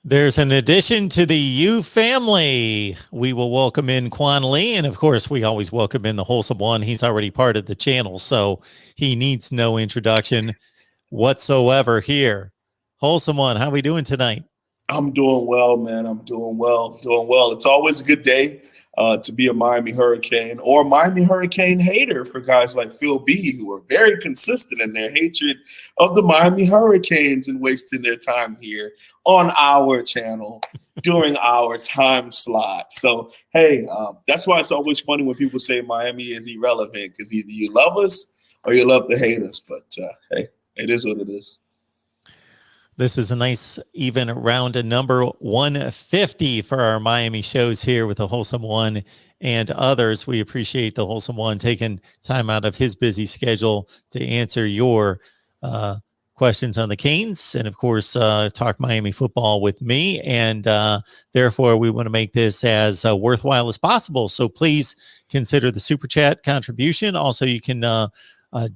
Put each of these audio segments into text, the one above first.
There's an addition to the U family. We will welcome in Quan Lee. And of course, we always welcome in the Wholesome One. He's already part of the channel, so he needs no introduction whatsoever here. Wholesome One, how we doing tonight? I'm doing well, man. I'm doing well, doing well. It's always a good day to be a Miami Hurricane or a Miami Hurricane hater for guys like Phil B, who are very consistent in their hatred of the Miami Hurricanes and wasting their time here on our channel during our time slot. So, hey, that's why it's always funny when people say Miami is irrelevant, because either you love us or you love to hate us. But, hey, it is what it is. This is a nice even round number 150 for our Miami shows here with the Wholesome One and others. We appreciate the Wholesome One taking time out of his busy schedule to answer your questions on the Canes and, of course, talk Miami football with me. And therefore, we want to make this as worthwhile as possible. So please consider the Super Chat contribution. Also, you can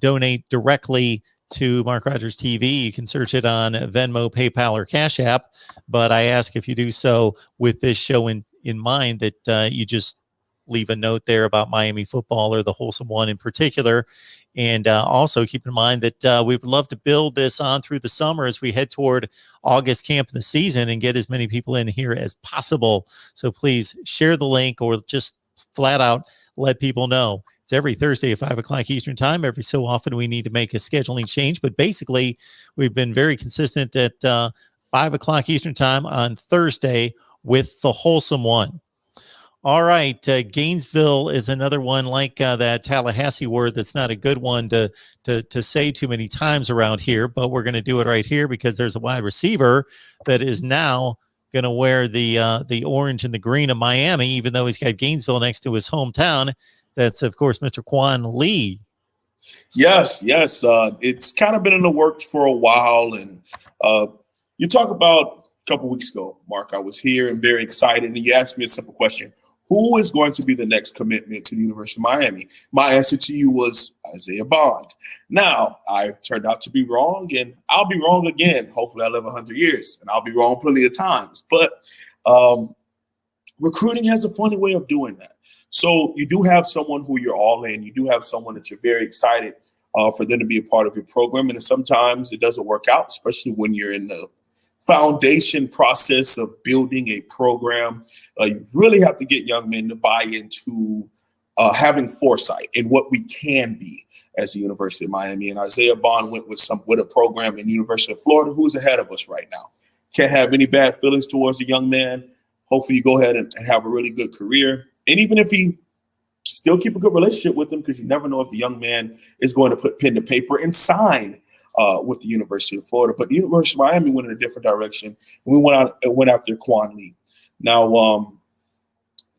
donate directly to Mark Rogers TV. You can search it on Venmo, PayPal, or Cash App. But I ask if you do so with this show in mind that you just leave a note there about Miami football or the Wholesome One in particular. And also keep in mind that we would love to build this on through the summer as we head toward August camp of the season and get as many people in here as possible. So please share the link or just flat out let people know. It's every Thursday at 5 o'clock Eastern time. Every so often we need to make a scheduling change, but basically we've been very consistent at 5 o'clock Eastern time on Thursday with the Wholesome One. All right, Gainesville is another one like that Tallahassee word that's not a good one to say too many times around here, but we're going to do it right here because there's a wide receiver that is now going to wear the orange and the green of Miami, even though he's got Gainesville next to his hometown. That's, of course, Mr. Quan Lee. Yes. It's kind of been in the works for a while. And you talk about a couple weeks ago, Mark, I was here and very excited. And you asked me a simple question. Who is going to be the next commitment to the University of Miami? My answer to you was Isaiah Bond. Now, I turned out to be wrong, and I'll be wrong again. Hopefully I live 100 years, and I'll be wrong plenty of times. But recruiting has a funny way of doing that. So you do have someone who you're all in. You do have someone that you're very excited for them to be a part of your program. And sometimes it doesn't work out, especially when you're in the foundation process of building a program. You really have to get young men to buy into having foresight in what we can be as the University of Miami. And Isaiah Bond went with a program in the University of Florida who's ahead of us right now. Can't have any bad feelings towards the young man. Hopefully you go ahead and have a really good career. And even if he still keep a good relationship with him, because you never know if the young man is going to put pen to paper and sign with the University of Florida. But the University of Miami went in a different direction. And we went after Quan Lee. Now,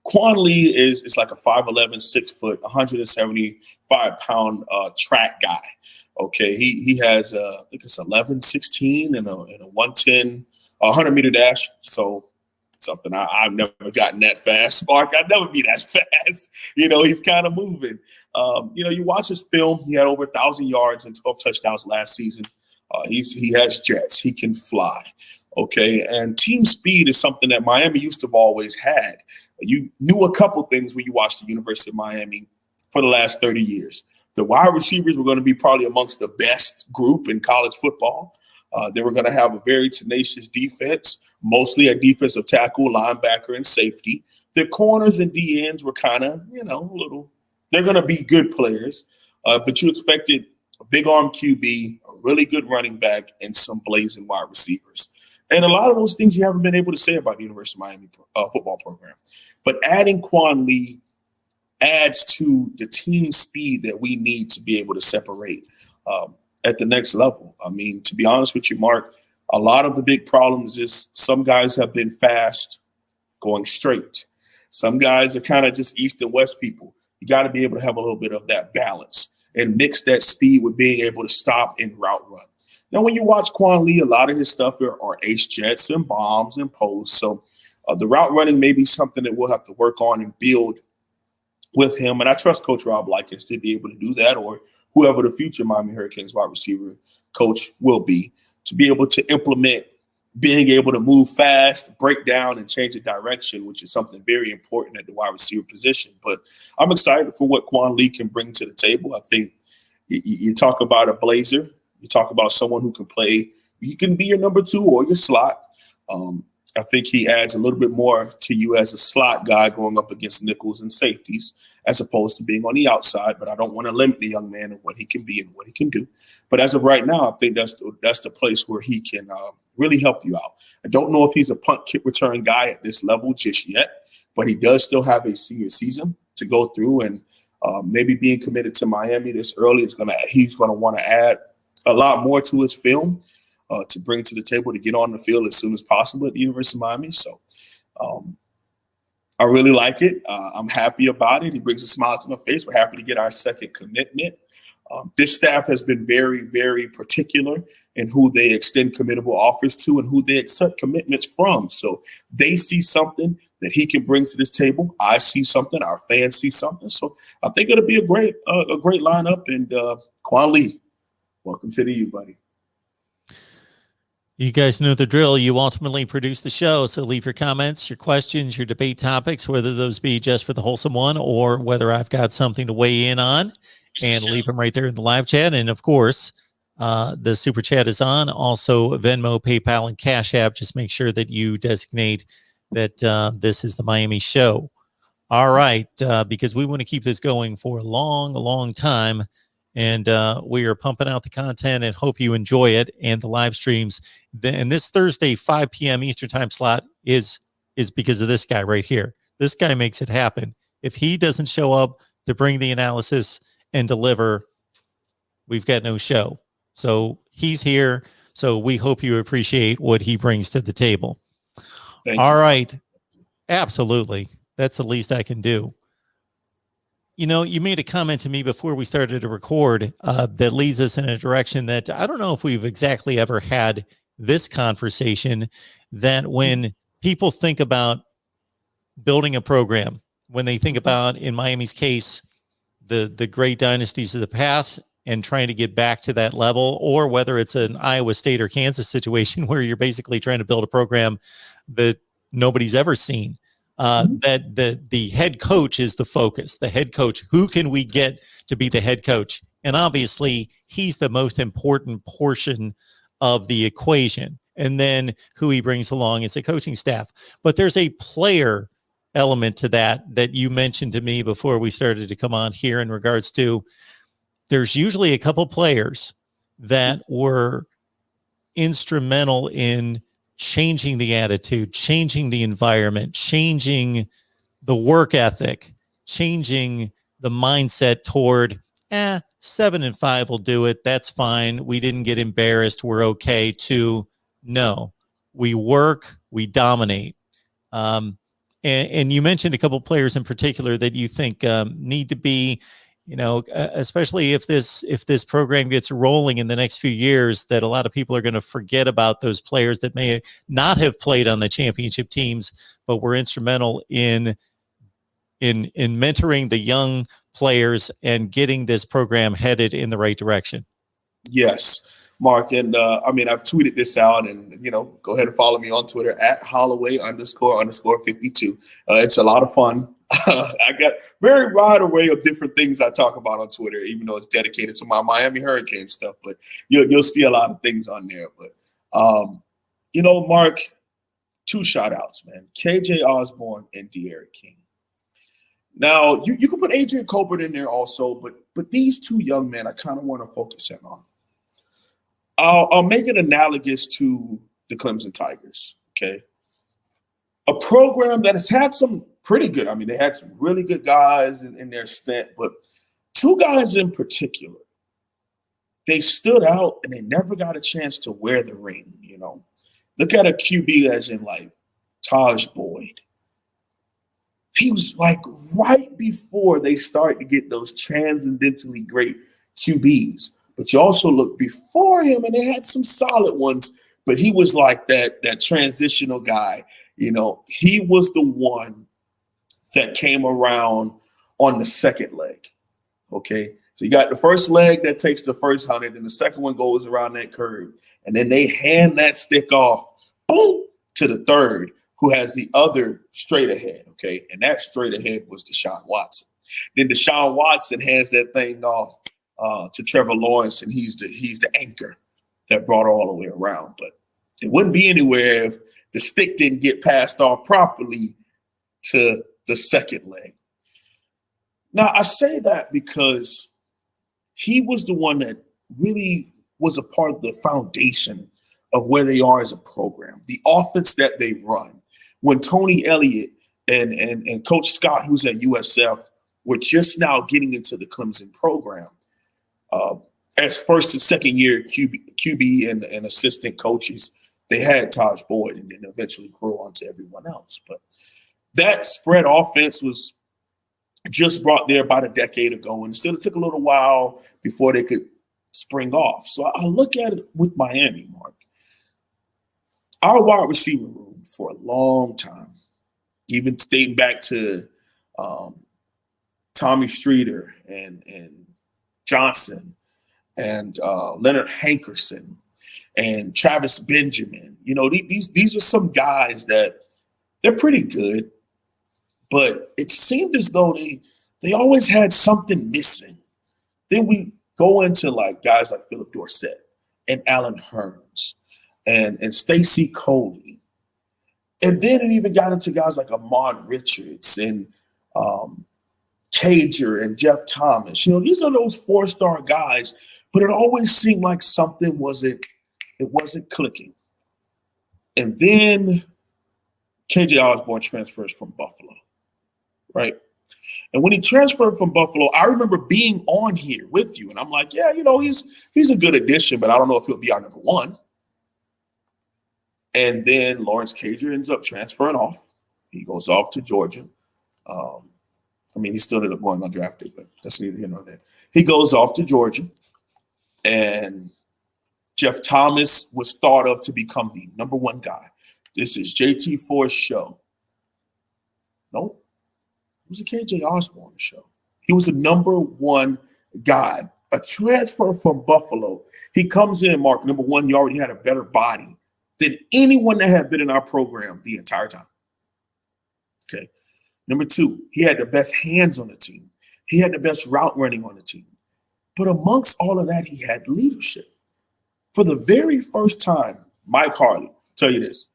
Quan Lee is like a 5'11", 6 foot, 175-pound track guy. Okay, he has I think it's 11.16 and a 110, 100-meter dash. So something I've never gotten that fast, Mark. I'd never be that fast. He's kind of moving. You watch his film. He had over 1,000 yards and 12 touchdowns last season. He has jets. He can fly. Okay, and team speed is something that Miami used to have always had. You knew a couple things when you watched the University of Miami for the last 30 years. The wide receivers were going to be probably amongst the best group in college football. They were going to have a very tenacious defense, mostly a defensive tackle, linebacker, and safety. Their corners and DNs were kind of, they're going to be good players, but you expected a big arm QB, a really good running back, and some blazing wide receivers. And a lot of those things you haven't been able to say about the University of Miami football program. But adding Quan Lee adds to the team speed that we need to be able to separate at the next level. I mean, to be honest with you, Mark, a lot of the big problems is some guys have been fast going straight. Some guys are kind of just east and west people. You got to be able to have a little bit of that balance and mix that speed with being able to stop and route run. Now, when you watch Quan Lee, a lot of his stuff are ace jets and bombs and posts. So the route running may be something that we'll have to work on and build with him. And I trust Coach Rob Likens to be able to do that, or whoever the future Miami Hurricanes wide receiver coach will be, to be able to implement being able to move fast, break down, and change the direction, which is something very important at the wide receiver position. But I'm excited for what Quan Lee can bring to the table. I think you talk about a blazer. You talk about someone who can play. You can be your number 2 or your slot. I think he adds a little bit more to you as a slot guy going up against nickels and safeties, as opposed to being on the outside. But I don't want to limit the young man and what he can be and what he can do. But as of right now, I think that's the place where he can really help you out. I don't know if he's a punt kick return guy at this level just yet, but he does still have a senior season to go through, and maybe being committed to Miami this early he's gonna want to add a lot more to his film to bring to the table to get on the field as soon as possible at the University of Miami. So I really like it. I'm happy about it. He brings a smile to my face. We're happy to get our second commitment. This staff has been very, very particular in who they extend committable offers to and who they accept commitments from. So they see something that he can bring to this table. I see something. Our fans see something. So I think it'll be a great lineup. And Quan Lee, welcome to the U, buddy. You guys know the drill. You ultimately produce the show. So leave your comments, your questions, your debate topics, whether those be just for the Wholesome One or whether I've got something to weigh in on, and leave them right there in the live chat. And of course, the super chat is on. Also, Venmo, PayPal, and Cash App. Just make sure that you designate that this is the Miami show. All right, because we want to keep this going for a long time. And we are pumping out the content and hope you enjoy it and the live streams. And this Thursday, 5 p.m. Eastern time slot is because of this guy right here. This guy makes it happen. If he doesn't show up to bring the analysis and deliver, we've got no show. So he's here. So we hope you appreciate what he brings to the table. All right. Absolutely. That's the least I can do. You know, you made a comment to me before we started to record that leads us in a direction that I don't know if we've exactly ever had this conversation, that when people think about building a program, when they think about, in Miami's case, the great dynasties of the past and trying to get back to that level, or whether it's an Iowa State or Kansas situation where you're basically trying to build a program that nobody's ever seen. That the head coach is the focus. The head coach, who can we get to be the head coach? And obviously, he's the most important portion of the equation. And then who he brings along is a coaching staff. But there's a player element to that you mentioned to me before we started to come on here, in regards to there's usually a couple players that were instrumental in changing the attitude, changing the environment, changing the work ethic, changing the mindset toward 7-5 will do it. That's fine. We didn't get embarrassed. We're okay. To no, we work, we dominate. And you mentioned a couple players in particular that you think need to be, you know, especially if this program gets rolling in the next few years, that a lot of people are going to forget about those players that may not have played on the championship teams, but were instrumental in mentoring the young players and getting this program headed in the right direction. Yes, Mark. And I mean, I've tweeted this out, and, you know, go ahead and follow me on Twitter at Holloway__52. It's a lot of fun. I got very wide array of different things I talk about on Twitter, even though it's dedicated to my Miami Hurricane stuff. But you'll see a lot of things on there. But, you know, Mark, 2 shout outs, man. KJ Osborne and De'Aaron King. Now, you can put Adrian Colbert in there also, but these 2 young men I kind of want to focus in on. I'll make it analogous to the Clemson Tigers, okay? A program that has had some pretty good, I mean, they had some really good guys in their stint, but 2 guys in particular, they stood out and they never got a chance to wear the ring, you know? Look at a QB as in, like, Taj Boyd. He was, like, right before they start to get those transcendentally great QBs. But you also look before him, and they had some solid ones, but he was like that transitional guy. You know, he was the one that came around on the second leg, okay? So you got the first leg that takes the first 100, and the second one goes around that curve. And then they hand that stick off boom, to the third, who has the other straight ahead, okay? And that straight ahead was Deshaun Watson. Then Deshaun Watson hands that thing off to Trevor Lawrence, and he's the anchor that brought it all the way around. But it wouldn't be anywhere if the stick didn't get passed off properly to the second leg. Now, I say that because he was the one that really was a part of the foundation of where they are as a program, the offense that they run. When Tony Elliott and Coach Scott, who's at USF, were just now getting into the Clemson program, as first and second year QB and assistant coaches, they had Taj Boyd and then eventually grew on to everyone else. But that spread offense was just brought there about a decade ago, and still it took a little while before they could spring off. So I look at it with Miami, Mark. Our wide receiver room for a long time, even dating back to Tommy Streeter and Johnson and Leonard Hankerson and Travis Benjamin. You know, these are some guys that they're pretty good, but it seemed as though they always had something missing. Then we go into like guys like Philip Dorsett and Alan Hearns and Stacy Coley. And then it even got into guys like Ahmad Richards and Cager and Jeff Thomas. You know, these are those four-star guys, but it always seemed like something wasn't clicking. And then KJ Osborne transfers from Buffalo, right? And when he transferred from Buffalo, I remember being on here with you, and I'm like, yeah, you know, he's a good addition, but I don't know if he'll be our number one. And then Lawrence Cager ends up transferring off. He goes off to Georgia. I mean, he still ended up going undrafted, but that's neither here nor there. He goes off to Georgia, and Jeff Thomas was thought of to become the number one guy. This is JT4's show. Nope. It was a KJ Osborne show. He was the number one guy. A transfer from Buffalo. He comes in, Mark, number one, he already had a better body than anyone that had been in our program the entire time. Okay. Number two, he had the best hands on the team. He had the best route running on the team. But amongst all of that, he had leadership. For the very first time, Mike Harley, tell you this,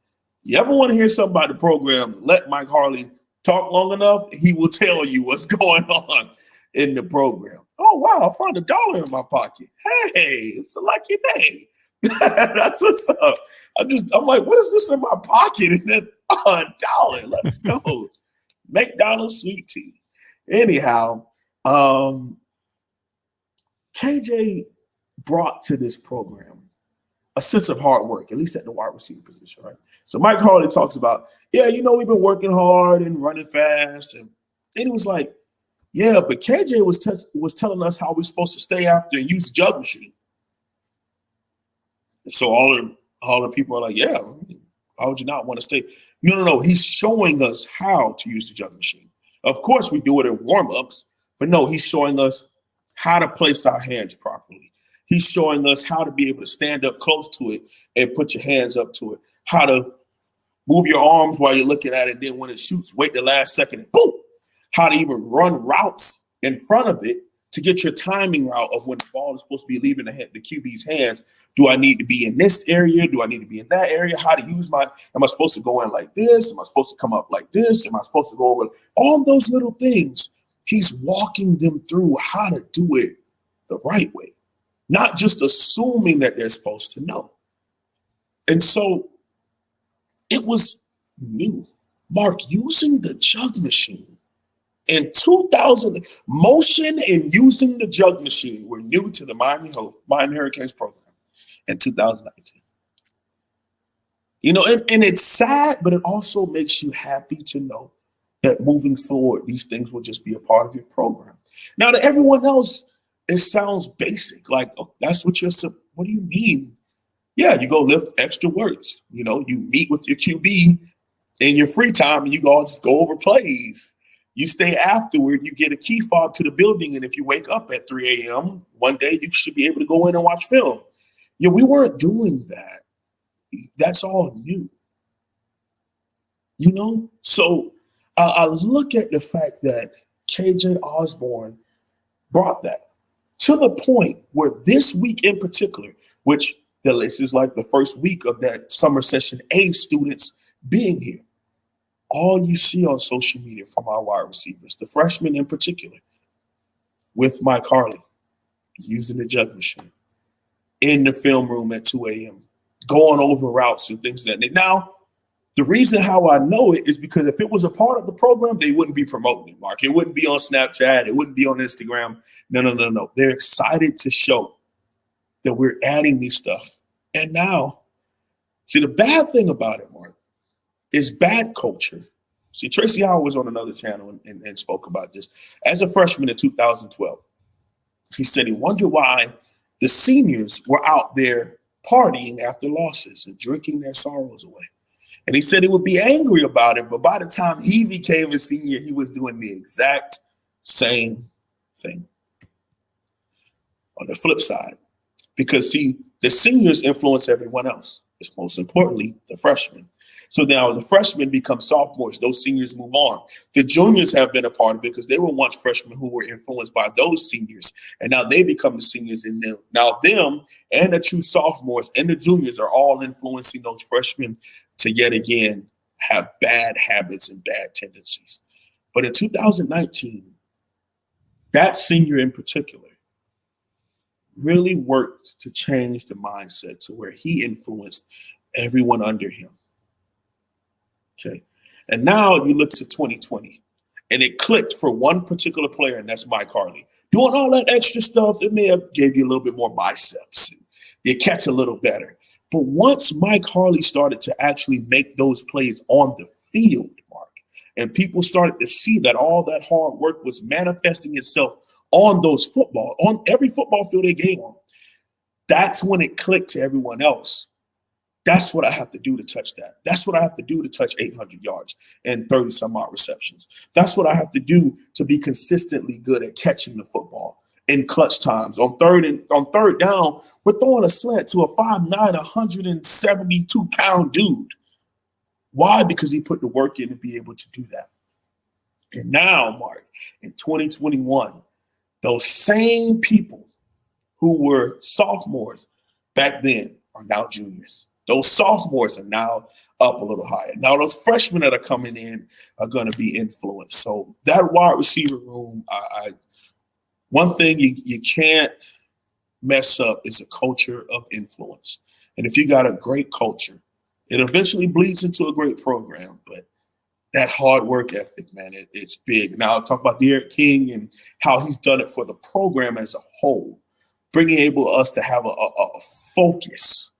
you ever want to hear something about the program, let Mike Harley talk long enough, he will tell you what's going on in the program. Oh, wow, I found $1 in my pocket. Hey, it's a lucky day. That's what's up. I'm like, what is this in my pocket? And then $1. Let's go. McDonald's sweet tea. Anyhow, KJ brought to this program a sense of hard work, at least at the wide receiver position, right? So Mike Harley talks about, yeah, you know, we've been working hard and running fast. And he was like, yeah, but KJ was telling us how we're supposed to stay after and use the jug machine. And so all the people are like, yeah, how would you not want to stay? No. He's showing us how to use the jug machine. Of course, we do it in warm-ups, but no, he's showing us how to place our hands properly. He's showing us how to be able to stand up close to it and put your hands up to it, how to move your arms while you're looking at it, and then when it shoots, wait the last second and boom, how to even run routes in front of it to get your timing route of when the ball is supposed to be leaving the QB's hands. Do I need to be in this area? Do I need to be in that area? How to use am I supposed to go in like this? Am I supposed to come up like this? Am I supposed to go over all those little things? He's walking them through how to do it the right way, not just assuming that they're supposed to know. And so it was new. Mark, using the jug machine in 2000, motion and using the jug machine were new to the Miami Hurricanes program in 2019. You know, and it's sad, but it also makes you happy to know that moving forward, these things will just be a part of your program. Now, to everyone else, it sounds basic. Like, oh, that's what what do you mean? Yeah, you go lift extra weights. You know, you meet with your QB in your free time and you just go over plays. You stay afterward, you get a key fob to the building, and if you wake up at 3 a.m. one day, you should be able to go in and watch film. Yeah, we weren't doing that. That's all new. You know, so I look at the fact that KJ Osborne brought that to the point where this week in particular, which this is like the first week of that summer session A students being here, all you see on social media from our wide receivers, the freshmen in particular, with Mike Harley using the jug machine in the film room at 2 a.m., going over routes and things like that. Now, the reason how I know it is because if it was a part of the program, they wouldn't be promoting it, Mark. It wouldn't be on Snapchat. It wouldn't be on Instagram. No. They're excited to show that we're adding these stuff. And now, see, the bad thing about it, Mark, is bad culture. See, Tracy Howard was on another channel and spoke about this. As a freshman in 2012, he said he wondered why the seniors were out there partying after losses and drinking their sorrows away. And he said he would be angry about it, but by the time he became a senior, he was doing the exact same thing. On the flip side, because see, the seniors influence everyone else. It's most importantly the freshmen. So now the freshmen become sophomores. Those seniors move on. The juniors have been a part of it because they were once freshmen who were influenced by those seniors. And now they become the seniors. And now them and the true sophomores and the juniors are all influencing those freshmen to yet again have bad habits and bad tendencies. But in 2019, that senior in particular really worked to change the mindset to where he influenced everyone under him. Okay. And now you look to 2020 and it clicked for one particular player, and that's Mike Harley. Doing all that extra stuff, it may have gave you a little bit more biceps. You catch a little better. But once Mike Harley started to actually make those plays on the field, Mark, and people started to see that all that hard work was manifesting itself on every football field they game on, that's when it clicked to everyone else. That's what I have to do to touch that. That's what I have to do to touch 800 yards and 30 some odd receptions. That's what I have to do to be consistently good at catching the football in clutch times. On third down, we're throwing a slant to a 5'9", 172-pound dude. Why? Because he put the work in to be able to do that. And now, Mark, in 2021, those same people who were sophomores back then are now juniors. Those sophomores are now up a little higher. Now those freshmen that are coming in are going to be influenced. So that wide receiver room, one thing you can't mess up is a culture of influence. And if you got a great culture, it eventually bleeds into a great program. But that hard work ethic, man, it's big. Now I'll talk about Tyrique King and how he's done it for the program as a whole, bringing us to have a focus,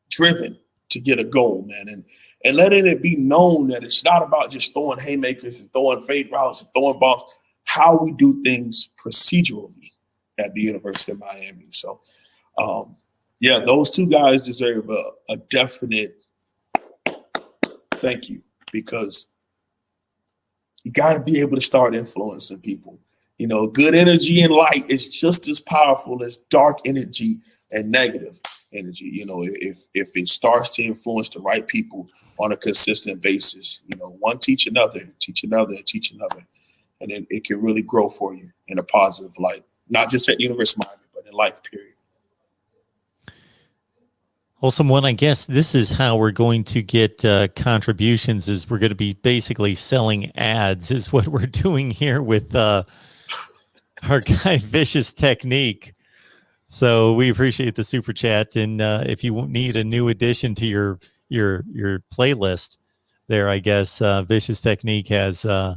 driven to get a goal, man, and letting it be known that it's not about just throwing haymakers and throwing fade routes and throwing bombs, how we do things procedurally at the University of Miami. So, yeah, those two guys deserve a definite thank you, because you got to be able to start influencing people. You know, good energy and light is just as powerful as dark energy and negative energy. You know, if it starts to influence the right people on a consistent basis, you know, one teach another, and then it can really grow for you in a positive light, not just at University of Miami, but in life, period. Wholesome One, I guess this is how we're going to get contributions, is we're going to be basically selling ads is what we're doing here with our guy Vicious Technique. So we appreciate the super chat, and if you need a new addition to your playlist, there, I guess Vicious Technique has a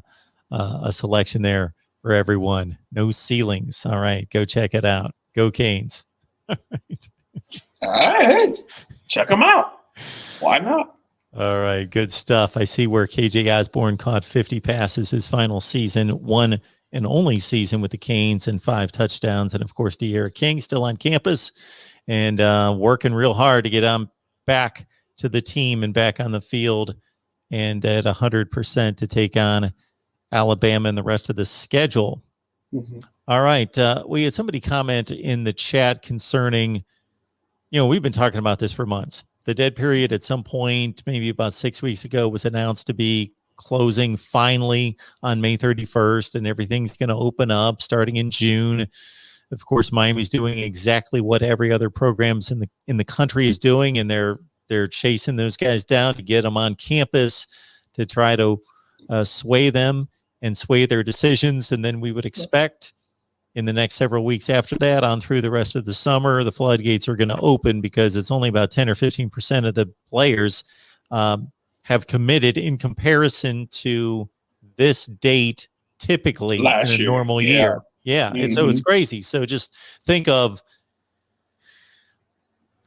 selection there for everyone. No ceilings. All right, go check it out. Go Canes. All right, check them out. Why not? All right, good stuff. I see where KJ Osborne caught 50 passes his final season, one and only season with the Canes, and 5 touchdowns. And of course, Tyrique King still on campus and working real hard to get back to the team and back on the field and at 100% to take on Alabama and the rest of the schedule. Mm-hmm. All right. We had somebody comment in the chat concerning, you know, we've been talking about this for months. the dead period at some point, maybe about 6 weeks ago, was announced to be closing finally on May 31st, and everything's going to open up starting in June. Of course, Miami's doing exactly what every other programs in the country is doing, and they're chasing those guys down to get them on campus to try to sway them and sway their decisions. And then we would expect in the next several weeks after that on through the rest of the summer, the floodgates are going to open, because it's only about 10 or 15% of the players have committed in comparison to this date typically last in a year. normal year. Yeah. And so it's crazy. So just think of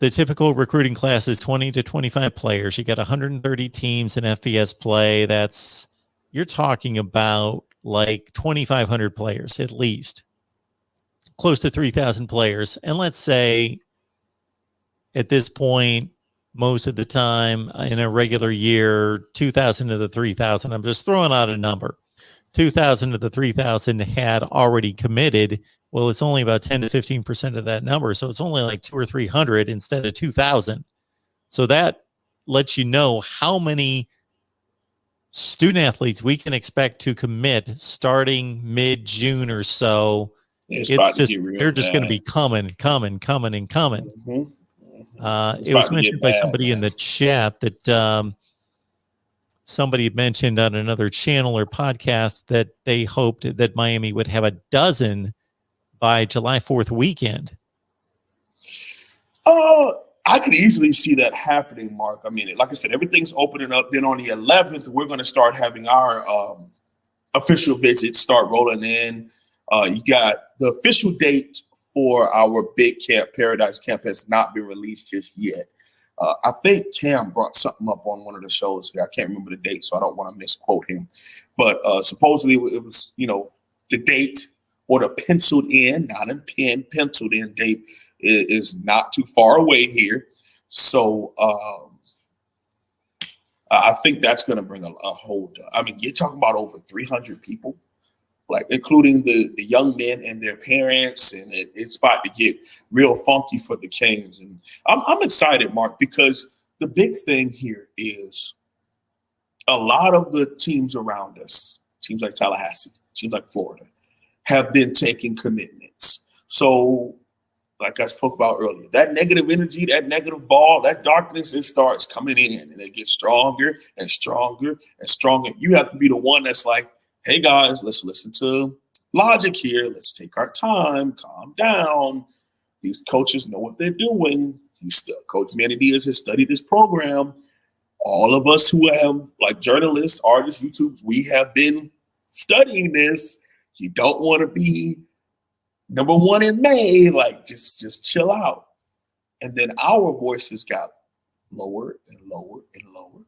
the typical recruiting class is 20 to 25 players. You got 130 teams in FBS play. You're talking about like 2,500 players at least, close to 3,000 players. And let's say at this point, most of the time in a regular year, 2,000 of the 3,000, I'm just throwing out a number, 2,000 of the 3,000 had already committed. Well, it's only about 10 to 15% of that number. So it's only like 200 or 300 instead of 2,000. So that lets you know how many student athletes we can expect to commit starting mid-June or so. It's just, they're just going to be coming. It was mentioned by somebody in the chat that somebody had mentioned on another channel or podcast that they hoped that Miami would have a dozen by July 4th weekend. I could easily see that happening, Mark. I mean, like I said, everything's opening up. Then on the 11th, we're going to start having our official visits start rolling in. You got the official date for our big camp, Paradise Camp, has not been released just yet. I think Cam brought something up on one of the shows. I can't remember the date, so I don't want to misquote him. But supposedly it was, the date or the penciled in, not in pen, penciled in date is not too far away here. So I think that's going to bring a hold. I mean, you're talking about over 300 people, like including the young men and their parents, and it's about to get real funky for the Canes. And I'm excited, Mark, because the big thing here is a lot of the teams around us, teams like Tallahassee, teams like Florida, have been taking commitments. So like I spoke about earlier, that negative energy, that negative ball, that darkness, it starts coming in and it gets stronger and stronger and stronger. You have to be the one that's like, hey guys, let's listen to logic here. Let's take our time, calm down. These coaches know what they're doing. Coach Manny Diaz has studied this program. All of us who have, like, journalists, artists, YouTubers, we have been studying this. You don't want to be number one in May, like just chill out. And then our voices got lower and lower and lower.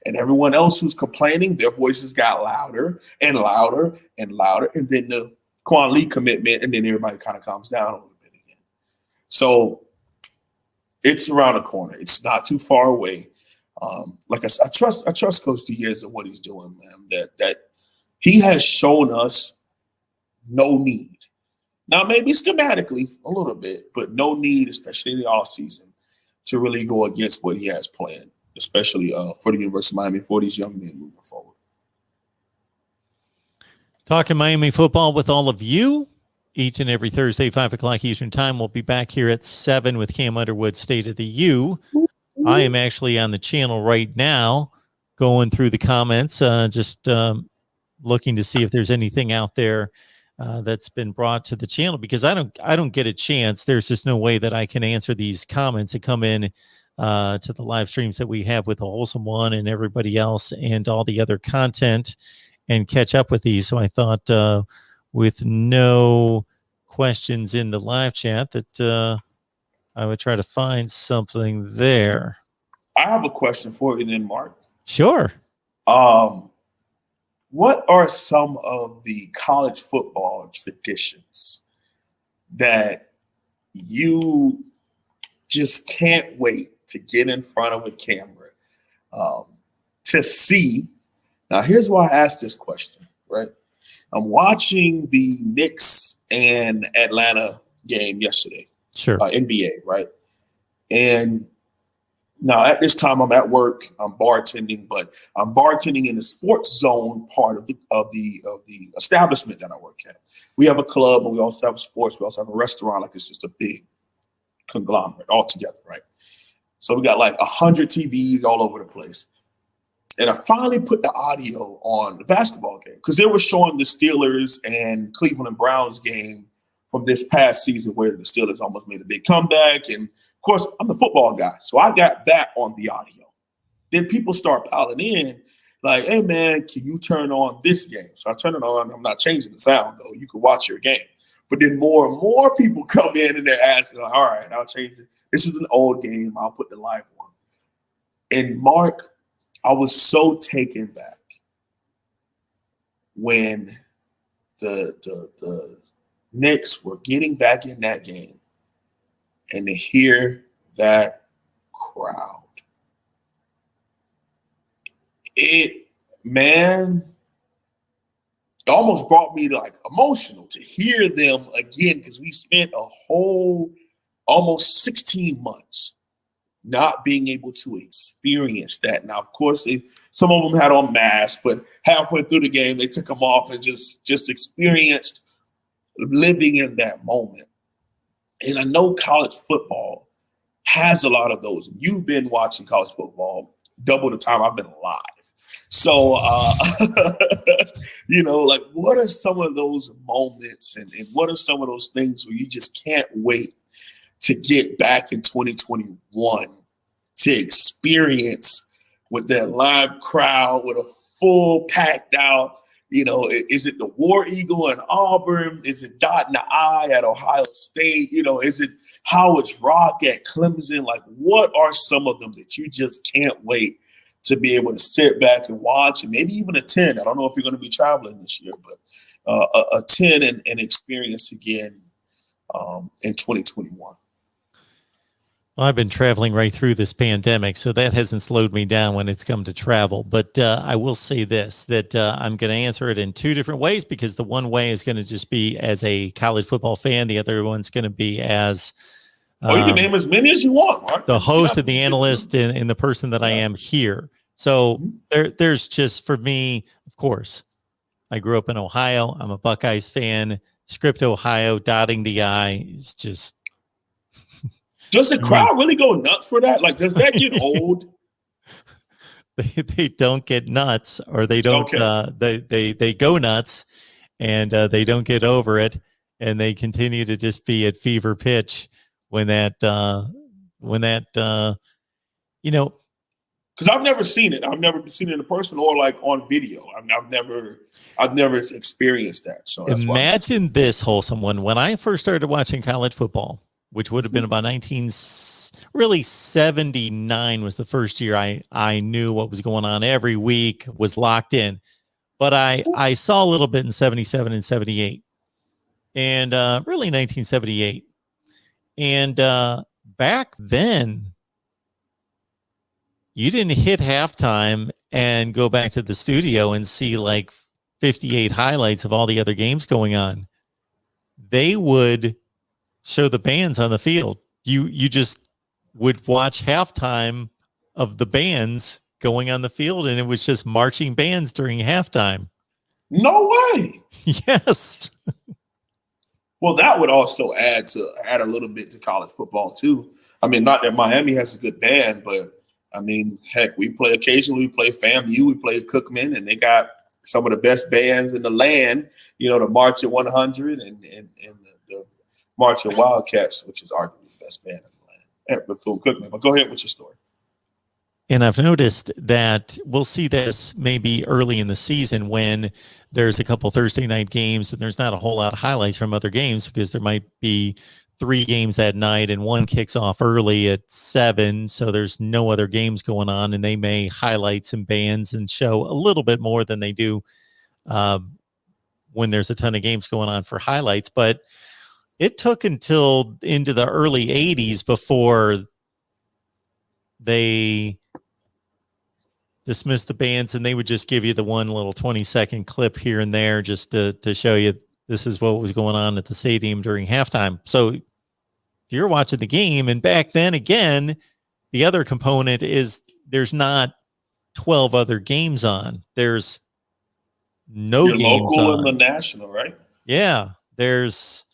And everyone else who's complaining, their voices got louder and louder and louder. And then the Quan Lee commitment, and then everybody kind of calms down a little bit again. So it's around the corner. It's not too far away. Like I said, I trust Coach Diaz and what he's doing, man. That he has shown us no need. Now, maybe schematically a little bit, but no need, especially in the offseason, to really go against what he has planned, especially for the University of Miami, for these young men moving forward. Talking Miami football with all of you each and every Thursday, 5 o'clock Eastern time. We'll be back here at 7 with Cam Underwood, State of the U. I am actually on the channel right now going through the comments, just looking to see if there's anything out there that's been brought to the channel, because I don't get a chance. There's just no way that I can answer these comments that come in to the live streams that we have with the Wholesome One and everybody else and all the other content and catch up with these. So I thought with no questions in the live chat that I would try to find something there. I have a question for you then, Mark. Sure. What are some of the college football traditions that you just can't wait to get in front of a camera to see? Now, here's why I asked this question, right? I'm watching the Knicks and Atlanta game yesterday. Sure. NBA, right? And Now, at this time, I'm at work. I'm bartending, but I'm bartending in the sports zone part of the establishment that I work at. We have a club, and we also have sports. We also have a restaurant. Like, it's just a big conglomerate all together, right? So we got like 100 TVs all over the place. And I finally put the audio on the basketball game because they were showing the Steelers and Cleveland Browns game from this past season where the Steelers almost made a big comeback. And of course, I'm the football guy, so I got that on the audio. Then people start piling in like, hey, man, can you turn on this game? So I turn it on. I'm not changing the sound, though. You can watch your game. But then more and more people come in and they're asking, like, all right, I'll change it. This is an old game. I'll put the live one. And Mark, I was so taken back when the Knicks were getting back in that game and to hear that crowd. It almost brought me like emotional to hear them again because we spent a whole almost 16 months not being able to experience that. Now, of course, some of them had on masks, but halfway through the game, they took them off and just experienced living in that moment. And I know college football has a lot of those. You've been watching college football double the time I've been alive. So, like, what are some of those moments and what are some of those things where you just can't wait to get back in 2021 to experience with that live crowd, with a full packed out, is it the War Eagle in Auburn? Is it dotting the I at Ohio State? Is it Howard's Rock at Clemson? Like, what are some of them that you just can't wait to be able to sit back and watch and maybe even attend? I don't know if you're going to be traveling this year, but attend and experience again in 2021. Well, I've been traveling right through this pandemic, so that hasn't slowed me down when it's come to travel. But I will say this, that I'm going to answer it in two different ways, because the one way is going to just be as a college football fan. The other one's going to be as you can name as many as you want, Mark. The host and the analyst and the person that I am here. So there's just, for me, of course, I grew up in Ohio. I'm a Buckeyes fan. Script Ohio, dotting the I is just... Does the crowd really go nuts for that? Like, does that get old? They don't get nuts, or they don't. Okay. They go nuts, and they don't get over it, and they continue to just be at fever pitch when that Because I've never seen it. I've never seen it in person or like on video. I've never experienced that. So that's imagine this, wholesome one. When I first started watching college football, which would have been about 79 was the first year I knew what was going on every week, was locked in. But I saw a little bit in 77 and 78 and really 1978. And back then, you didn't hit halftime and go back to the studio and see like 58 highlights of all the other games going on. They would show the bands on the field. You just would watch halftime of the bands going on the field, and it was just marching bands during halftime. No way. Yes. Well, that would also add a little bit to college football too. I mean, not that Miami has a good band, but I mean, heck, we play occasionally. We play FAMU, we play Cookman, and they got some of the best bands in the land. The March at 100 and the March at Wildcats, which is arguably the best band in the land at Bethune-Cookman. But go ahead with your story. And I've noticed that we'll see this maybe early in the season when there's a couple Thursday night games and there's not a whole lot of highlights from other games, because there might be 3 games that night and one kicks off early at 7. So there's no other games going on, and they may highlight some bands and show a little bit more than they do when there's a ton of games going on for highlights. But it took until into the early 80s before they dismissed the bands, and they would just give you the one little 20-second clip here and there just to show you this is what was going on at the stadium during halftime. So if you're watching the game, and back then again, the other component is there's not 12 other games on. There's no Your games local on. and the national, right? Yeah, there's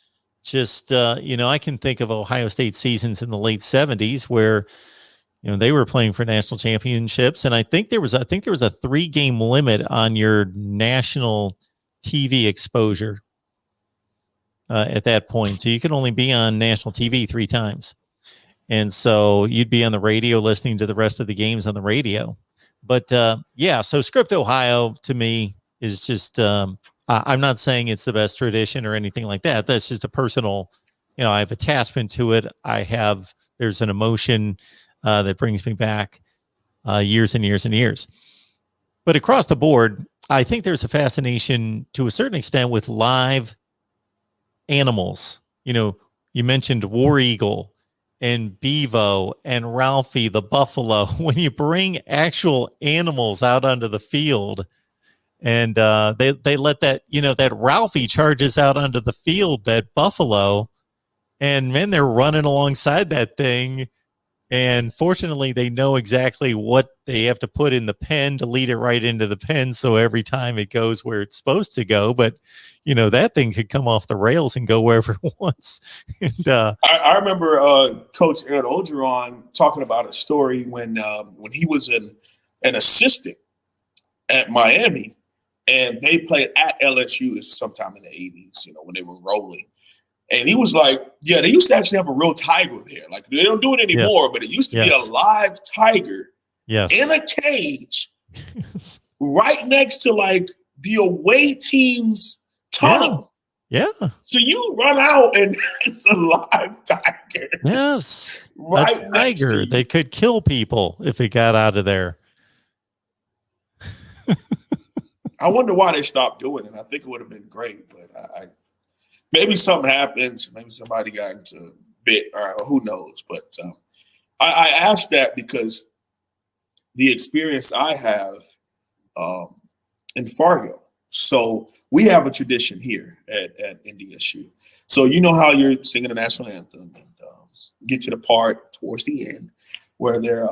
just I can think of Ohio State seasons in the late 70s where they were playing for national championships, and I think there was a 3-game limit on your national TV exposure at that point, so you could only be on national TV 3 times. And so you'd be on the radio listening to the rest of the games on the radio. But so Script Ohio to me is just, I'm not saying it's the best tradition or anything like that. That's just a personal, I have attachment to it. There's an emotion that brings me back years and years and years. But across the board, I think there's a fascination to a certain extent with live animals. You mentioned War Eagle and Bevo and Ralphie the buffalo. When you bring actual animals out onto the field, and they let that Ralphie charges out onto the field, that buffalo, and man, they're running alongside that thing. And fortunately, they know exactly what they have to put in the pen to lead it right into the pen. So every time it goes where it's supposed to go. But, that thing could come off the rails and go wherever it wants. And I remember Coach Ed Ogeron talking about a story when he was an assistant at Miami, and they played at LSU sometime in the 80s, when they were rolling. And he was like, yeah, they used to actually have a real tiger there. Like, they don't do it anymore, but it used to be a live tiger in a cage right next to, like, the away team's tunnel. Yeah. So you run out and it's a live tiger. Yes. Right That's next to tiger. you. They could kill people if it got out of there. I wonder why they stopped doing it. I think it would have been great, but maybe something happens. Maybe somebody got into bit, or who knows. But I asked that because the experience I have in Fargo. So we have a tradition here at NDSU. So you know how you're singing the national anthem and get to the part towards the end where they're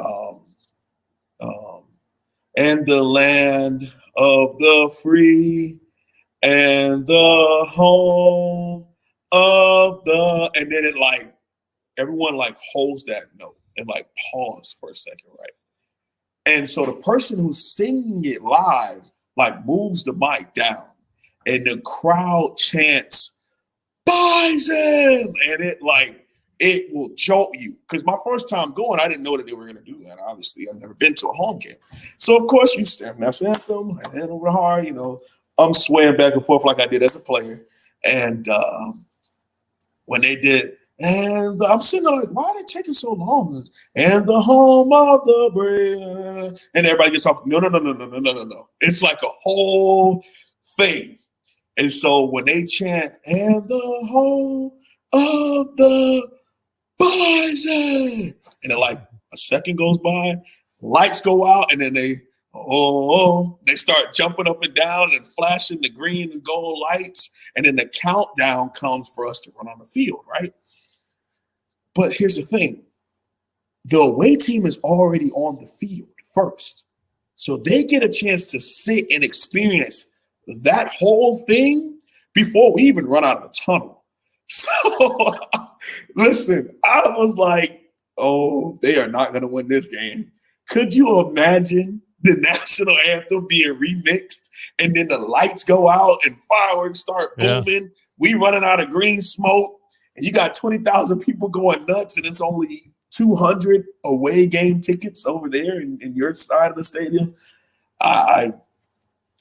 and the land of the free and the home of the, and then it everyone holds that note and pause for a second, right? And so the person who's singing it live moves the mic down, and the crowd chants Bison, and it will jolt you. Because my first time going, I didn't know that they were going to do that. Obviously, I've never been to a home game, so of course you stand national anthem, hand over the heart, I'm swaying back and forth like I did as a player. And when they did, and I'm sitting there why are they taking so long? And the home of the brave. And everybody gets off. No. It's like a whole thing. And so when they chant, and the home of the Bison, and then a second goes by, lights go out, and then they start jumping up and down and flashing the green and gold lights. And then the countdown comes for us to run on the field, right? But here's the thing. The away team is already on the field first. So they get a chance to sit and experience that whole thing before we even run out of the tunnel. So, listen, I was like, oh, they are not going to win this game. Could you imagine the national anthem being remixed and then the lights go out and fireworks start booming? We running out of green smoke and you got 20,000 people going nuts and it's only 200 away game tickets over there in your side of the stadium.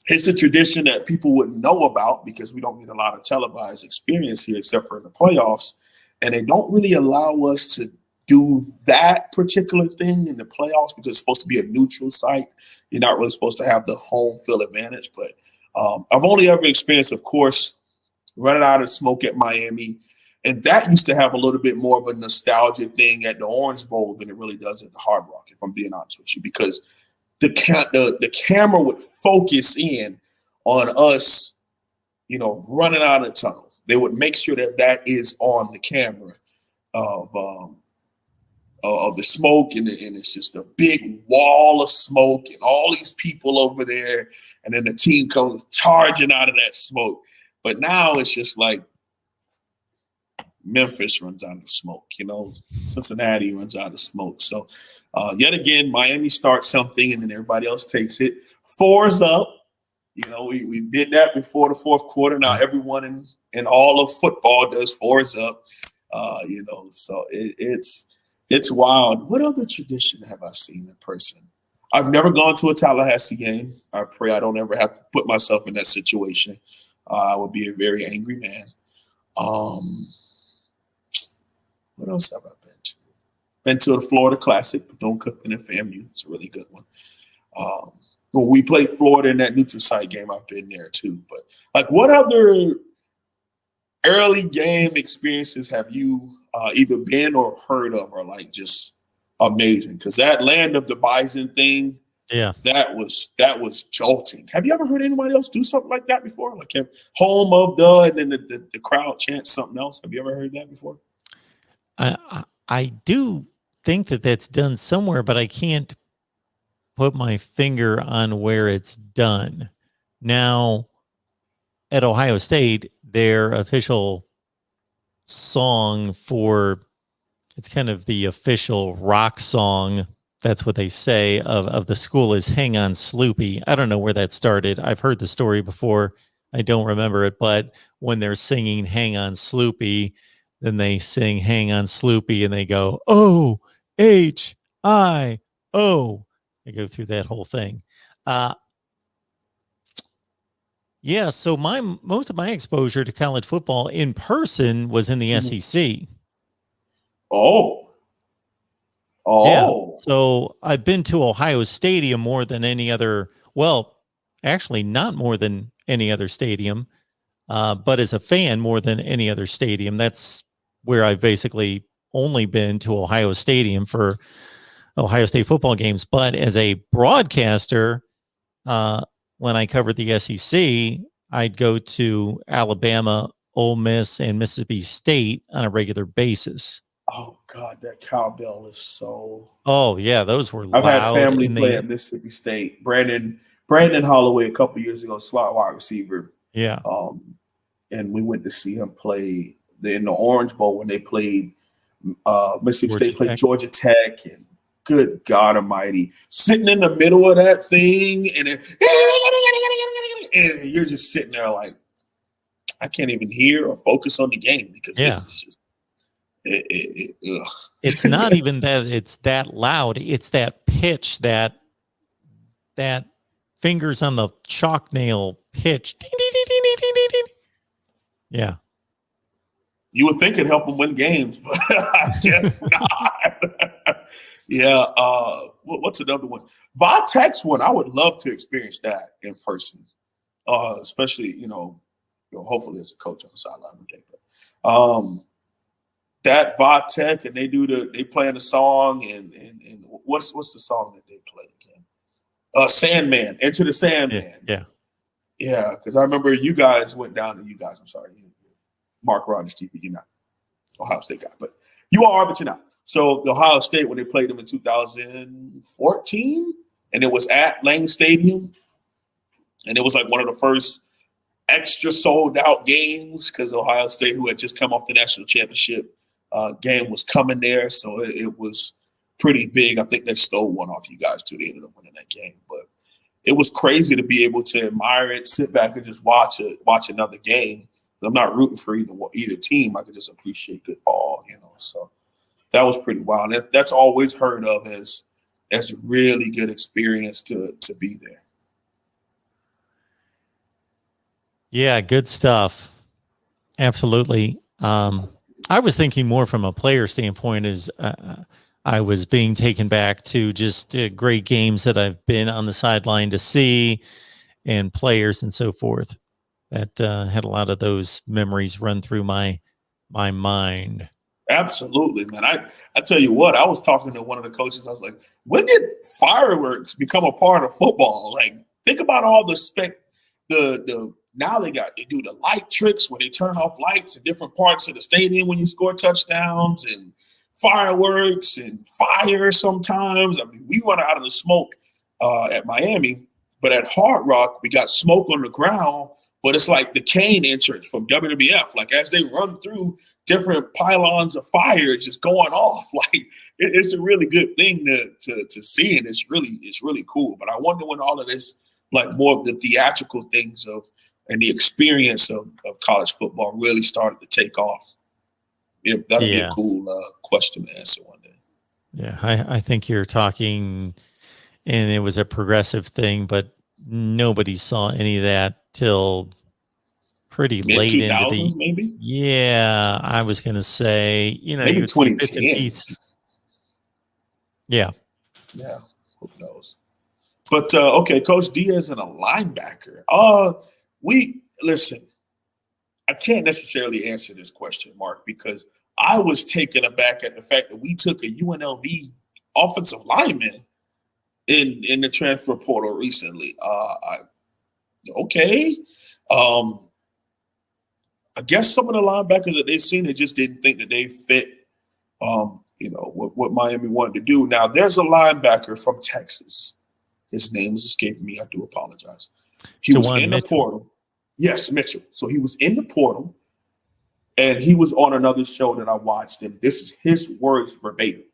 It's a tradition that people wouldn't know about because we don't get a lot of televised experience here except for in the playoffs. And they don't really allow us to do that particular thing in the playoffs because it's supposed to be a neutral site. You're not really supposed to have the home field advantage. But I've only ever experienced, of course, running out of smoke at Miami. And that used to have a little bit more of a nostalgia thing at the Orange Bowl than it really does at the Hard Rock, if I'm being honest with you, because the camera would focus in on us, running out of the tunnel. They would make sure that is on the camera of of the smoke, and it's just a big wall of smoke and all these people over there, and then the team comes charging out of that smoke. But now it's just like Memphis runs out of smoke, Cincinnati runs out of smoke. So yet again, Miami starts something and then everybody else takes it. 4's up. We did that before the fourth quarter. Now everyone in all of football does 4's up. So it's wild. What other tradition have I seen in person? I've never gone to a Tallahassee game. I pray I don't ever have to put myself in that situation. I would be a very angry man. What else have I been to? Been to the Florida Classic, Bethune-Cookman and FAMU. It's a really good one. When we played Florida in that neutral site game, I've been there too. But like, what other early game experiences have you either been or heard of, or like just amazing? Because that Land of the Bison thing, that was jolting. Have you ever heard anybody else do something like that before? Like home of the, and then the crowd chants something else. Have you ever heard that before? I do think that's done somewhere, but I can't put my finger on where it's done. Now, at Ohio State, their official song it's kind of the official rock song, that's what they say, of the school is Hang On Sloopy. I don't know where that started. I've heard the story before. I don't remember it, but when they're singing Hang On Sloopy, then they sing Hang On Sloopy and they go, O-H-I-O. They go through that whole thing. So most of my exposure to college football in person was in the SEC. Oh. Yeah. So I've been to Ohio Stadium more than any other. Well, actually, not more than any other stadium, but as a fan, more than any other stadium. That's where I've basically only been to Ohio Stadium for Ohio State football games. But as a broadcaster, when I covered the SEC, I'd go to Alabama, Ole Miss, and Mississippi State on a regular basis. Oh God, that cowbell is so. Oh yeah, those were loud. I've had family play at Mississippi State. Brandon Holloway a couple years ago, slot wide receiver. Yeah. And we went to see him play in the Orange Bowl when they played. Mississippi State played Georgia Tech, and good God Almighty, sitting in the middle of that thing, and you're just sitting there like, I can't even hear or focus on the game because this is just. It's not even that it's that loud. It's that pitch, that fingers on the chalk nail pitch. Ding, ding, ding, ding, ding, ding, ding. Yeah. You would think it'd help them win games, but I guess not. Yeah. What's another one? Va-Tech's one. I would love to experience that in person, especially, hopefully as a coach on the sideline one day. But, that Va-Tech, and they play the song, and what's the song that they play again? Sandman, Enter the Sandman. Yeah. Because I remember you guys went down to I'm sorry, MarkRogersTV. You're not Ohio State guy, but you are, but you're not. So the Ohio State, when they played them in 2014, and it was at Lang Stadium, and it was like one of the first extra sold out games because Ohio State, who had just come off the national championship game, was coming there. So it was pretty big. I think they stole one off you guys too. They ended up winning that game, but it was crazy to be able to admire it, sit back and just watch another game. I'm not rooting for either team. I could just appreciate good ball, So that was pretty wild. And that's always heard of as a really good experience to be there. Yeah, good stuff. Absolutely. I was thinking more from a player standpoint, as I was being taken back to just great games that I've been on the sideline to see, and players and so forth. That had a lot of those memories run through my mind. Absolutely, man. I tell you what, I was talking to one of the coaches. I was like, when did fireworks become a part of football? Like, think about all the now they do the light tricks where they turn off lights in different parts of the stadium when you score touchdowns, and fireworks and fire sometimes. I mean, we run out of the smoke at Miami, but at Hard Rock, we got smoke on the ground, but it's like the Kane entrance from WWF. Like as they run through different pylons of fire, it's just going off. Like it's a really good thing to see, and it's really cool. But I wonder when all of this, like more of the theatrical things and the experience of college football really started to take off. That'd be a cool question to answer one day. Yeah, I think you're talking, and it was a progressive thing, but nobody saw any of that till pretty late into the maybe. Yeah, I was going to say, maybe 2010. Yeah. Who knows? But okay, Coach Diaz and a linebacker. Listen. I can't necessarily answer this question, Mark, because I was taken aback at the fact that we took a UNLV offensive lineman in the transfer portal recently. Okay. I guess some of the linebackers that they've seen, they just didn't think that they fit, what Miami wanted to do. Now, there's a linebacker from Texas. His name is escaping me. I do apologize. He was in the portal. Yes, Mitchell. So he was in the portal, and he was on another show that I watched him. This is his words verbatim.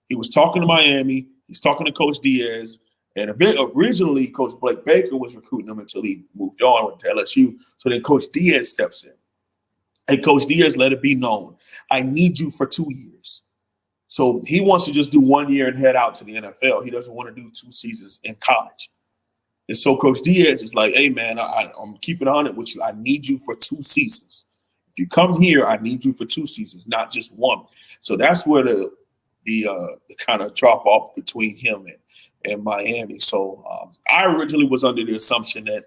He was talking to Miami. He's talking to Coach Diaz. And originally, Coach Blake Baker was recruiting him until he moved on with LSU. So then Coach Diaz steps in. And Coach Diaz let it be known, I need you for 2 years. So he wants to just do 1 year and head out to the NFL. He doesn't want to do 2 seasons in college. And so Coach Diaz is like, hey, man, I'm keeping on it with you. I need you for 2 seasons. If you come here, I need you for 2 seasons, not just 1. So that's where the kind of drop off between him and Miami. So I originally was under the assumption that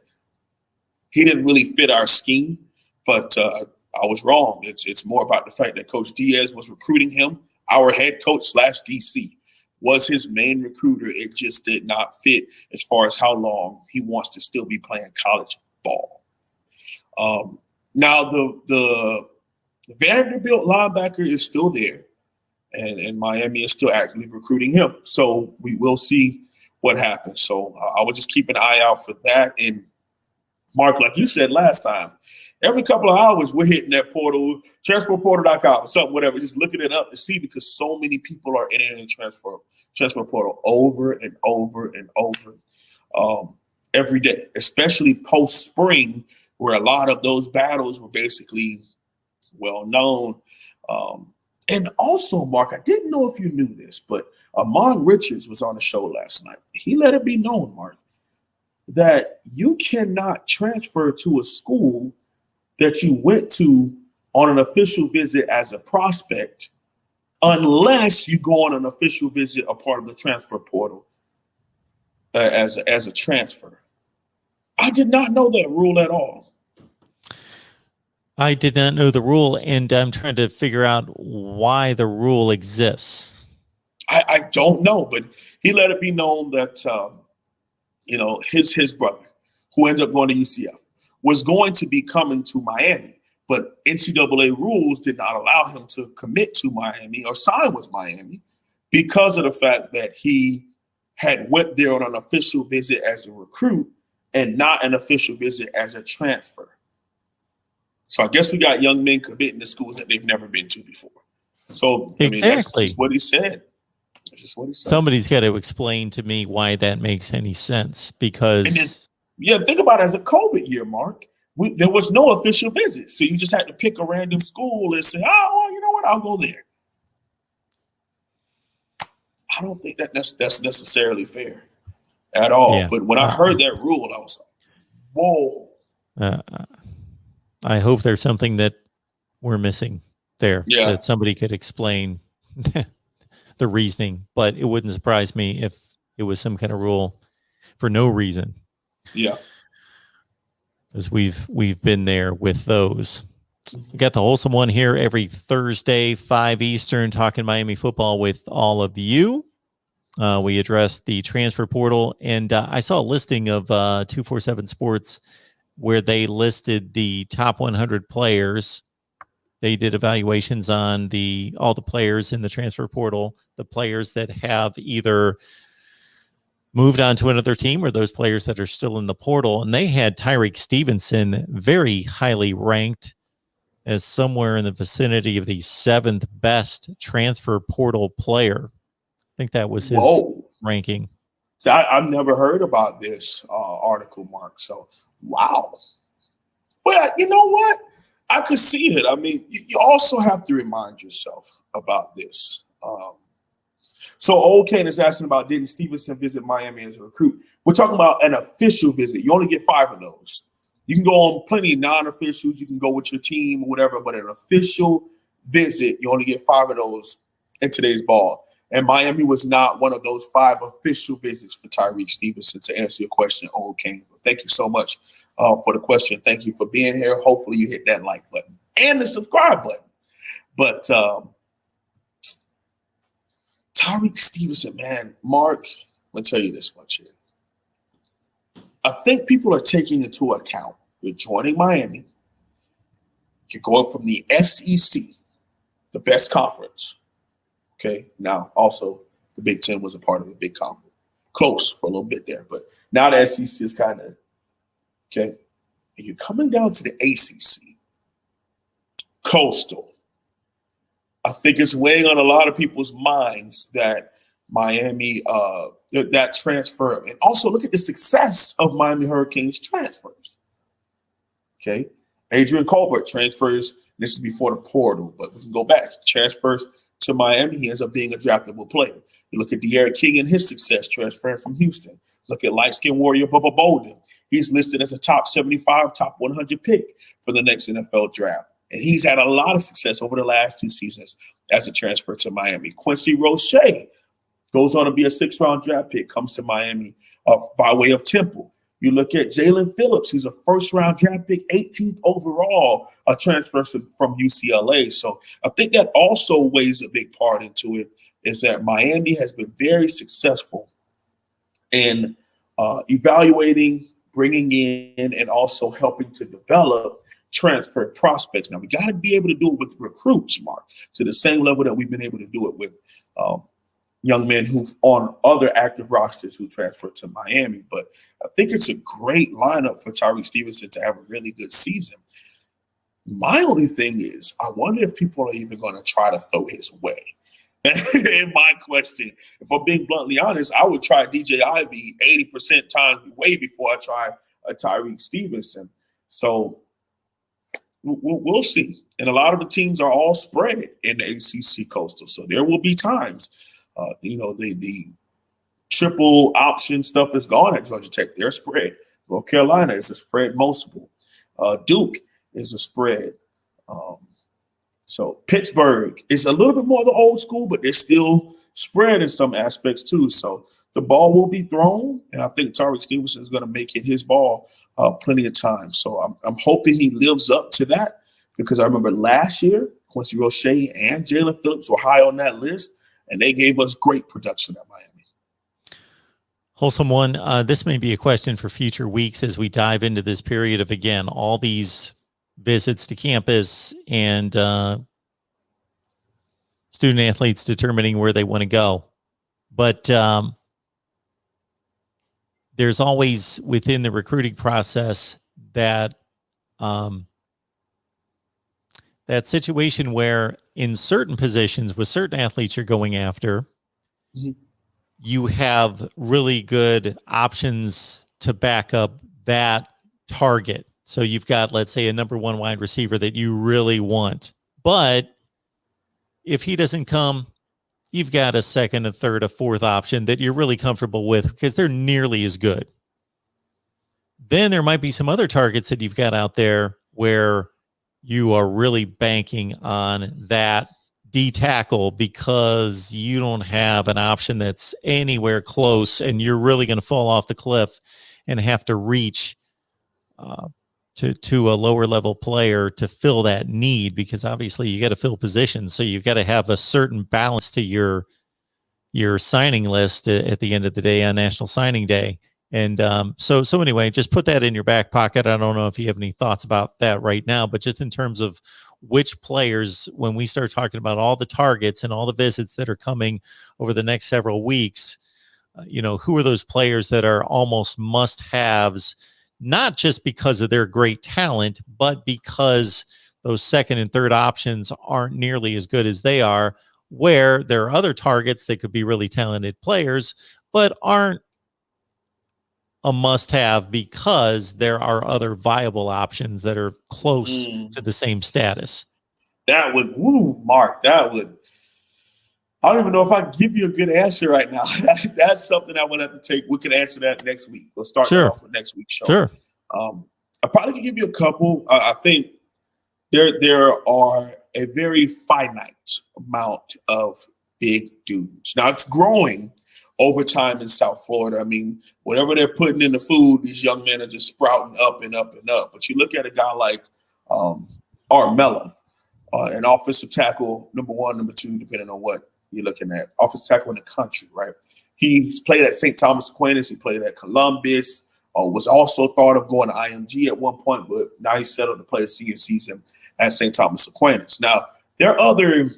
he didn't really fit our scheme, but I was wrong. It's more about the fact that Coach Diaz was recruiting him. Our head coach / DC was his main recruiter. It just did not fit as far as how long he wants to still be playing college ball. Now, the Vanderbilt linebacker is still there, and Miami is still actively recruiting him. So we will see what happens. So I would just keep an eye out for that. And Mark, like you said last time, every couple of hours we're hitting that portal, transferportal.com or something, whatever, just looking it up to see, because so many people are entering the transfer portal over and over and over every day, especially post spring, where a lot of those battles were basically well known. And also, Mark, I didn't know if you knew this, but Amon Richards was on the show last night. He let it be known, Mark, that you cannot transfer to a school that you went to on an official visit as a prospect unless you go on an official visit, a part of the transfer portal as a transfer. I did not know that rule at all. I did not know the rule, and I'm trying to figure out why the rule exists. I don't know, but he let it be known that his brother, who ended up going to UCF, was going to be coming to Miami, but NCAA rules did not allow him to commit to Miami or sign with Miami because of the fact that he had went there on an official visit as a recruit and not an official visit as a transfer. So I guess we got young men committing to schools that they've never been to before. So I mean, that's just what he said. That's just what he said. Somebody's got to explain to me why that makes any sense, because think about it as a COVID year, Mark. There was no official visit, so you just had to pick a random school and say, "Oh, well, you know what? I'll go there." I don't think that's necessarily fair at all. Yeah. But when I heard that rule, I was like, "Whoa!" I hope there's something that we're missing there that somebody could explain the reasoning. But it wouldn't surprise me if it was some kind of rule for no reason. Yeah. Because we've been there with those. We got the Wholesome One here every Thursday, 5 Eastern, talking Miami football with all of you. We addressed the transfer portal, and I saw a listing of 247 Sports where they listed the top 100 players They did evaluations on all the players in the transfer portal, the players that have either moved on to another team or those players that are still in the portal. And they had Tyrique Stevenson very highly ranked as somewhere in the vicinity of the 7th best transfer portal player. I think that was his ranking. So I've never heard about this article, Mark. So, wow. But you know what? I could see it. I mean, you also have to remind yourself about this. So Old Kane is asking about, didn't Stevenson visit Miami as a recruit? We're talking about an official visit. You only get 5 of those. You can go on plenty of non-officials. You can go with your team or whatever, but an official visit, you only get 5 of those in today's ball. And Miami was not one of those 5 official visits for Tyrique Stevenson, to answer your question, Old Kane. Thank you so much for the question. Thank you for being here. Hopefully you hit that like button and the subscribe button. But Tyrique Stevenson, man, Mark, I'm going to tell you this much here. I think people are taking into account you're joining Miami. You're going from the SEC, the best conference. Okay. Now, also, the Big Ten was a part of a big conference. Close for a little bit there. But now the SEC is kind of, okay. And you're coming down to the ACC. Coastal. I think it's weighing on a lot of people's minds that Miami, that transfer. And also look at the success of Miami Hurricanes transfers. Okay. Adrian Colbert transfers. This is before the portal, but we can go back. Transfers to Miami. He ends up being a draftable player. You look at De'Aaron King and his success transferring from Houston. Look at light-skinned warrior Bubba Bolden. He's listed as a top 75, top 100 pick for the next NFL draft. And he's had a lot of success over the last 2 seasons as a transfer to Miami. Quincy Roche goes on to be a 6th-round draft pick, comes to Miami by way of Temple. You look at Jalen Phillips. He's a 1st-round draft pick, 18th overall, a transfer from UCLA. So I think that also weighs a big part into it, is that Miami has been very successful in evaluating, bringing in, and also helping to develop transfer prospects. Now, we got to be able to do it with recruits, Mark, to the same level that we've been able to do it with young men who've on other active rosters who transferred to Miami. But I think it's a great lineup for Tyrique Stevenson to have a really good season. My only thing is, I wonder if people are even going to try to throw his way. And my question, if I'm being bluntly honest, I would try DJ Ivey 80% times way before I try Tyrique Stevenson. So we'll see. And a lot of the teams are all spread in the ACC Coastal. So there will be times, the triple option stuff is gone at Georgia Tech. They're spread. North Carolina is a spread multiple. Duke is a spread. So Pittsburgh is a little bit more the old school, but they're still spread in some aspects too. So the ball will be thrown, and I think Tyrique Stevenson is going to make it his ball plenty of times. So I'm hoping he lives up to that, because I remember last year, Quincy Roche and Jalen Phillips were high on that list, and they gave us great production at Miami. Wholesome One, this may be a question for future weeks as we dive into this period of, again, all these visits to campus and student athletes determining where they want to go. But there's always within the recruiting process that that situation where in certain positions with certain athletes you're going after, you have really good options to back up that target. So you've got, let's say, a number 1 wide receiver that you really want. But if he doesn't come, you've got a 2nd, a 3rd, a 4th option that you're really comfortable with because they're nearly as good. Then there might be some other targets that you've got out there where you are really banking on that D tackle because you don't have an option that's anywhere close, and you're really going to fall off the cliff and have to reach to a lower level player to fill that need, because obviously you got to fill positions. So you've got to have a certain balance to your signing list at the end of the day on National Signing Day. And so anyway, just put that in your back pocket. I don't know if you have any thoughts about that right now, but just in terms of which players, when we start talking about all the targets and all the visits that are coming over the next several weeks, who are those players that are almost must-haves, not just because of their great talent, but because those second and third options aren't nearly as good as they are, where there are other targets that could be really talented players, but aren't a must-have because there are other viable options that are close to the same status. That would, Mark, I don't even know if I can give you a good answer right now. That's something I would have to take. We can answer that next week. We'll start that off with next week's show. Sure. I probably can give you a couple. I think there are a very finite amount of big dudes. Now, it's growing over time in South Florida. I mean, whatever they're putting in the food, these young men are just sprouting up and up and up. But you look at a guy like Armella, an offensive tackle, number one, number two, depending on what you're looking at. Offensive tackle in the country, right? He's played at St. Thomas Aquinas. He played at Columbus. Was also thought of going to IMG at one point, but now he's settled to play a senior season at St. Thomas Aquinas. Now, there are other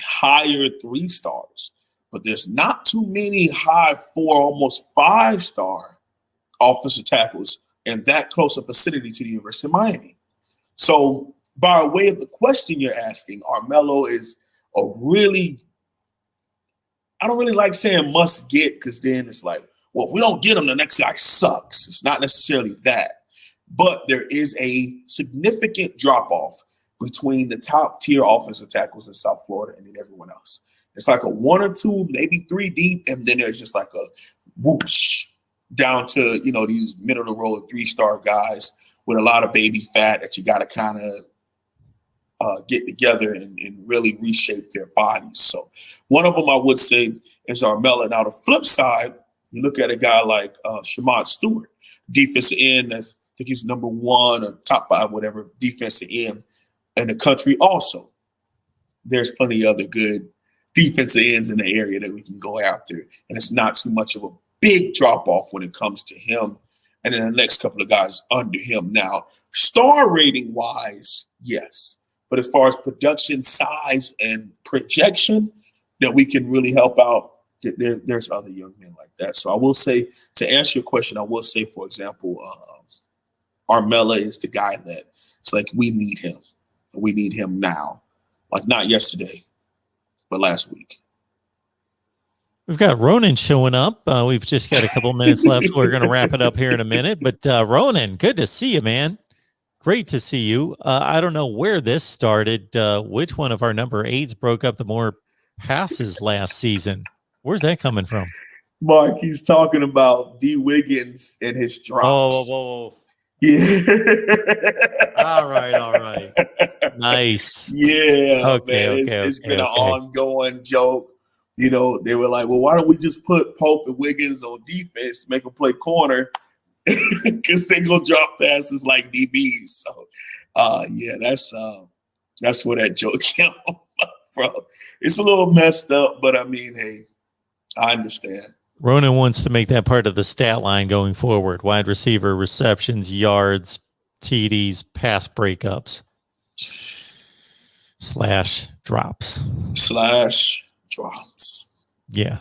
higher 3-stars, but there's not too many high 4, almost 5-star offensive tackles in that close a vicinity to the University of Miami. So by way of the question you're asking, Armello is a really, I don't really like saying must get, because then it's like, well, if we don't get him, the next guy sucks. It's not necessarily that. But there is a significant drop-off between the top-tier offensive tackles in South Florida and then everyone else. It's like a 1 or 2, maybe 3 deep, and then there's just like a whoosh down to, these middle-of-the-road 3-star guys with a lot of baby fat that you got to kind of get together and really reshape their bodies. So one of them I would say is Armella. Now, the flip side, you look at a guy like Shamad Stewart, defensive end. I think he's number 1 or top 5, whatever, defensive end in the country also. There's plenty of other good defensive ends in the area that we can go after. And it's not too much of a big drop-off when it comes to him. And then the next couple of guys under him. Now, star rating-wise, yes. But as far as production size and projection that we can really help out, there's other young men like that. So I will say, to answer your question, I will say, for example, Armella is the guy that it's like we need him. We need him now. Like not yesterday, but last week. We've got Ronan showing up. We've just got a couple minutes left. So we're going to wrap it up here in a minute. But Ronan, good to see you, man. Great to see you. I don't know where this started. Which one of our number 8s broke up the more passes last season? Where's that coming from? Mark, he's talking about D. Wiggins and his drops. Whoa. Yeah. All right. Nice. Yeah. Okay, man. It's been an ongoing joke. They were like, well, why don't we just put Pope and Wiggins on defense to make them play corner? Because they go drop passes like DBs. So, that's where that joke came from. It's a little messed up, but I mean, hey, I understand. Ronan wants to make that part of the stat line going forward. Wide receiver, receptions, yards, TDs, pass breakups, /drops. /drops. Yeah.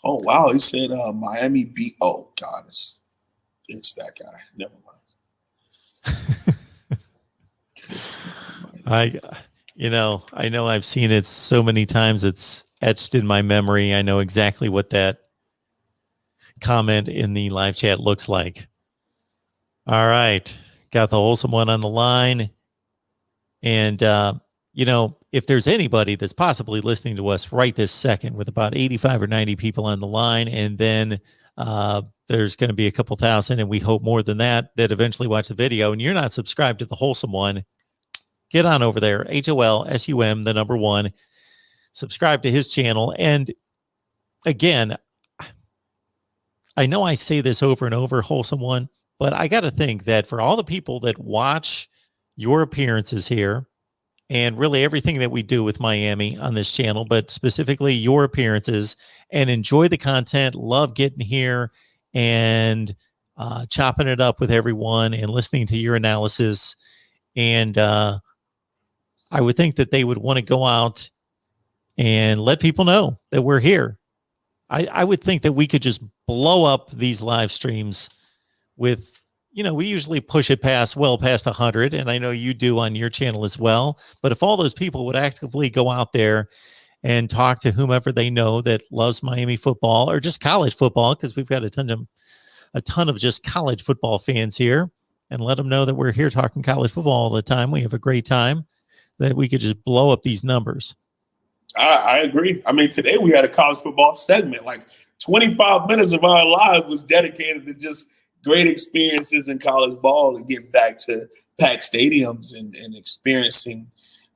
Oh, wow. He said Miami beat. Oh, God. It's that guy. Never mind. I know I've seen it so many times. It's etched in my memory. I know exactly what that comment in the live chat looks like. All right. Got the wholesome one on the line. And, if there's anybody that's possibly listening to us right this second with about 85 or 90 people on the line, and then there's going to be a couple thousand, and we hope more than that eventually watch the video, and you're not subscribed to the wholesome one, get on over there, HOLSUM, the number 1, subscribe to his channel. And again, I know I say this over and over, wholesome one, but I got to think that for all the people that watch your appearances here, and really everything that we do with Miami on this channel, but specifically your appearances, and enjoy the content, love getting here, and chopping it up with everyone and listening to your analysis. And I would think that they would want to go out and let people know that we're here. I would think that we could just blow up these live streams with, we usually push it past 100, and I know you do on your channel as well. But if all those people would actively go out there and talk to whomever they know that loves Miami football or just college football, because we've got a ton of just college football fans here, and let them know that we're here talking college football all the time. We have a great time, that we could just blow up these numbers. I agree. I mean, today we had a college football segment. Like 25 minutes of our live was dedicated to just great experiences in college ball and getting back to packed stadiums and experiencing,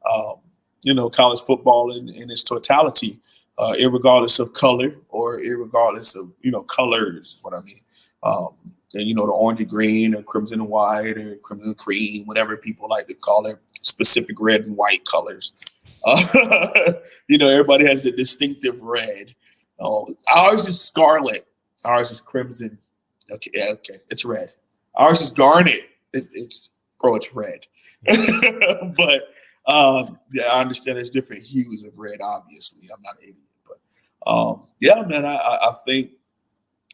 college football in its totality, irregardless of color or irregardless of, colors is what I mean. And, the orange and green or crimson and white or crimson and cream, whatever people like to call it, specific red and white colors. Everybody has the distinctive red. Ours is scarlet. Ours is crimson. Okay, it's red. Ours is garnet. It's red. But I understand there's different hues of red. Obviously, I'm not an idiot, but man, I think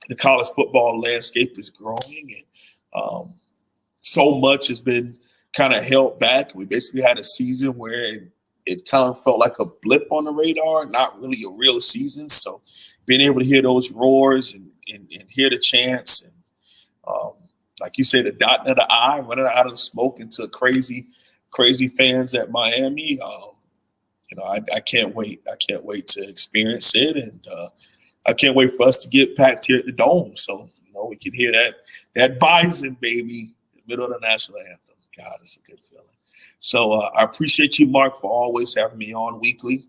the college football landscape is growing, and so much has been kind of held back. We basically had a season where it kind of felt like a blip on the radar, not really a real season. So being able to hear those roars and hear the chants, and like you said, the dotting of the I, running out of the smoke into crazy fans at Miami. I can't wait. I can't wait to experience it, and I can't wait for us to get packed here at the Dome, so we can hear that Bison baby in the middle of the national anthem. God, it's a good feeling. So I appreciate you, Mark, for always having me on weekly.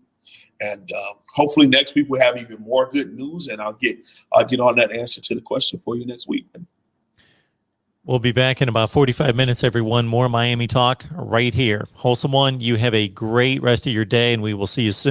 And hopefully next week we'll have even more good news, and I'll get on that answer to the question for you next week. We'll be back in about 45 minutes, everyone. More Miami talk right here. Wholesome One, you have a great rest of your day, and we will see you soon.